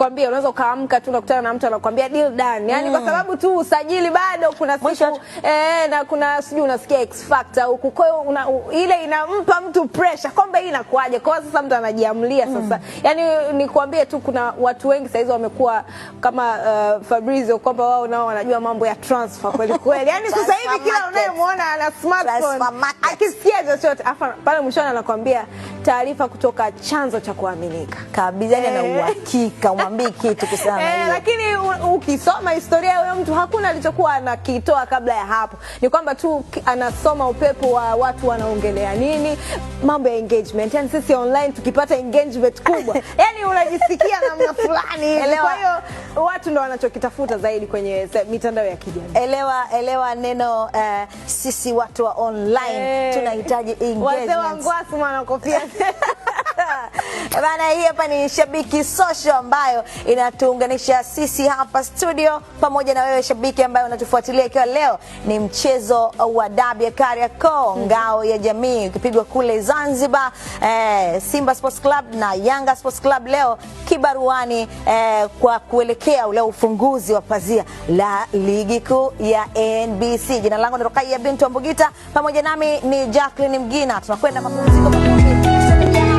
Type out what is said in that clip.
Kwambia unaweza ukaamka tu unakutana na mtu anakuambia deal done. Yaani kwa sababu tu usajili bado kuna siku na kuna sijui unasikia X factor huko. Kwa hiyo ile inampa mtu pressure kwamba hii inakuaje. Kwa sasa mtu anajiamlia sasa. Yaani nikwambie tu kuna watu wengi sasa hizo wamekuwa kama Fabrizio kwamba wao nao wanajua mambo ya transfer kweli kweli. Yaani sasa hivi kila unayemuona ana smartphone akisikia chochote pale mwishoni anakuambia taarifa kutoka chanzo cha kuaminika. Kabisa na uhakika umwambie kitu kusema hiyo. Lakini ukisoma historia ya huyo mtu hakuna alichokuwa anakitoa kabla ya hapo. Ni kwamba tu anasoma upepo wa watu wanaongelea nini, mambo ya engagement. Yaani sisi online tukipata engagement kubwa, yaani unajisikia namna fulani. Kwa hiyo watu ndo wanachokitafuta zaidi kwenye mitandao ya kijamii. Elewa neno sisi watu wa online tunahitaji engagement. Wazee wa Ngwasu wanakofia. Bana, hii hapa ni Shabiki Social ambayo inatuunganisha sisi hapa studio pamoja na wewe shabiki ambaye unatufuatilia, ikiwa leo ni mchezo wa dabi ya Kariakoo, ngao ya jamii ukipigwa kule Zanzibar. Simba Sports Club na Yanga Sports Club leo kibaruani kwa kuelekea ule ufunguzi wa pazia la ligi kuu ya NBC. Jina langu ni Rukaiya binti Mbugita, pamoja nami ni Jacqueline Mgina. Tunakwenda mapumziko mafupi.